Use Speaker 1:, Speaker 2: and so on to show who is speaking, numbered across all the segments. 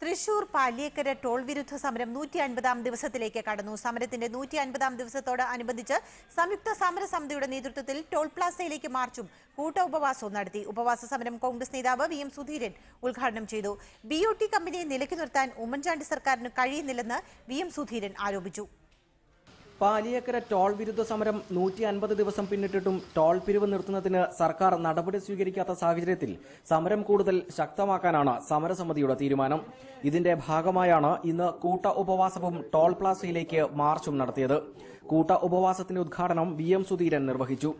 Speaker 1: Thrissur Paliyekkara toll വിരുദ്ധ സമരം 150-ാം ദിവസത്തിലേക്ക് കടന്നു. സമരത്തിന്റെ 150-ാം ദിവസത്തോട് അനുബന്ധിച്ച് സംയുക്ത സമരസമിതിയുടെ നേതൃത്വത്തിൽ ടോൾ പ്ലാസയിലേക്ക് മാർച്ചും കൂട്ട ഉപവാസവും നടത്തി. ഉപവാസ സമരം കോൺഗ്രസ് നേതാവ് VM സുധീരൻ ഉദ്ഘാടനം ചെയ്തു. BOT കമ്പനിയെ നിലയ്ക്ക് നിർത്താൻ ഉമ്മൻചാണ്ടി സർക്കാരിന് കഴിയുന്നില്ലെന്ന് VM സുധീരൻ ആരോപിച്ചു.
Speaker 2: പാലിയേക്കര ടോൾ വിരുദ്ധ സമരം 150 ദിവസം പിന്നിട്ടിട്ടും ടോൾ പിരിവ് നിർത്തുന്നതിന് സർക്കാർ നടപടി സ്വീകരിക്കാത്ത സാഹചര്യത്തിൽ സമരം കൂടുതൽ ശക്തമാക്കാനാണ് സമരസമിതിയുടെ തീരുമാനം. ഇതിന്റെ ഭാഗമായാണ് ഇന്ന് കൂട്ട ഉപവാസവും ടോൾ പ്ലാസയിലേക്ക് മാർച്ചും നടത്തിയത്. കൂട്ട ഉപവാസത്തിന്റെ ഉദ്ഘാടനം VM സുധീരൻ നിർവഹിച്ചു.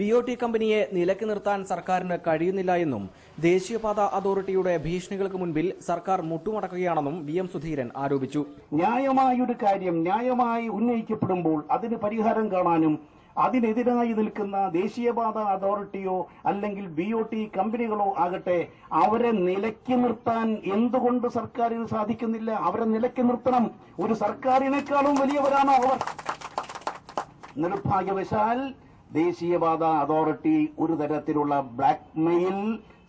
Speaker 2: BOT കമ്പനിയെ നിലയ്ക്ക് നിർത്താൻ സർക്കാരിന് കഴിയുന്നില്ല എന്നും ദേശീയപാത അതോറിറ്റിയുടെ ഭീഷണികൾക്ക് മുൻപിൽ സർക്കാർ മുട്ടുമടക്കുകയാണെന്നും VM സുധീരൻ ആരോപിച്ചു.
Speaker 3: ന്യായമായൊരു കാര്യം ന്യായമായി ഉന്നയിക്കപ്പെടുമ്പോൾ അതിന് പരിഹാരം കാണാനും അതിനെതിരായി നിൽക്കുന്ന ദേശീയപാത അതോറിറ്റിയോ അല്ലെങ്കിൽ BOT കമ്പനികളോ ആകട്ടെ അവരെ നിലയ്ക്ക് നിർത്താൻ എന്തുകൊണ്ട് സർക്കാരിന് സാധിക്കുന്നില്ല? അവരെ നിലയ്ക്ക് നിർത്തണം. ഒരു സർക്കാരിനേക്കാളും വലിയവരാണ് അവർ. നിർഭാഗ്യവശാൽ ദേശീയപാത അതോറിറ്റി ഒരു തരത്തിലുള്ള ബ്ലാക്ക്മെയിൽ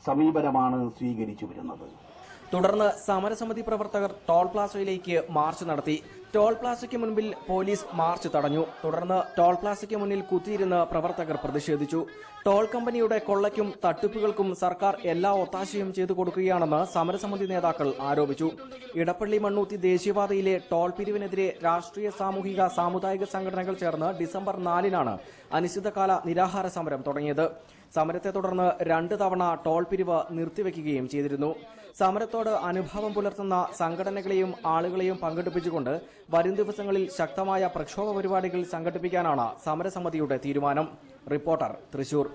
Speaker 3: സമീപനമാണ് സ്വീകരിച്ചു വരുന്നത്.
Speaker 2: തുടർന്ന് സമരസമിതി പ്രവർത്തകർ ടോൾ പ്ലാസയിലേക്ക് മാർച്ച് നടത്തി. ടോൾ പ്ലാസയ്ക്ക് മുൻപിൽ പോലീസ് മാർച്ച് തടഞ്ഞു. തുടർന്ന് ടോൾ പ്ലാസയ്ക്ക് മുന്നിൽ കുത്തിയിരുന്ന് പ്രവർത്തകർ പ്രതിഷേധിച്ചു. ടോൾ കമ്പനിയുടെ കൊള്ളയ്ക്കും തട്ടിപ്പുകൾക്കും സർക്കാർ എല്ലാ ഒത്താശയും ചെയ്തു കൊടുക്കുകയാണെന്ന് സമരസമിതി നേതാക്കൾ ആരോപിച്ചു. ഇടപ്പള്ളി മണ്ണൂത്തി ദേശീയപാതയിലെ ടോൾ പിരിവിനെതിരെ രാഷ്ട്രീയ സാമൂഹിക സാമുദായിക സംഘടനകൾ ചേർന്ന് ഡിസംബർ 4-നാണ് അനിശ്ചിതകാല നിരാഹാര സമരം തുടങ്ങിയത്. സമരത്തെ തുടർന്ന് 2 തവണ ടോൾ പിരിവ് നിർത്തിവെക്കുകയും ചെയ്തിരുന്നു. സമരത്തോട് അനുഭാവം പുലർത്തുന്ന സംഘടനകളെയും ആളുകളെയും പങ്കെടുപ്പിച്ചുകൊണ്ട് വരും ദിവസങ്ങളിൽ ശക്തമായ പ്രക്ഷോഭ പരിപാടികൾ സംഘടിപ്പിക്കാനാണ് സമരസമിതിയുടെ തീരുമാനം. റിപ്പോർട്ടർ, തൃശൂർ.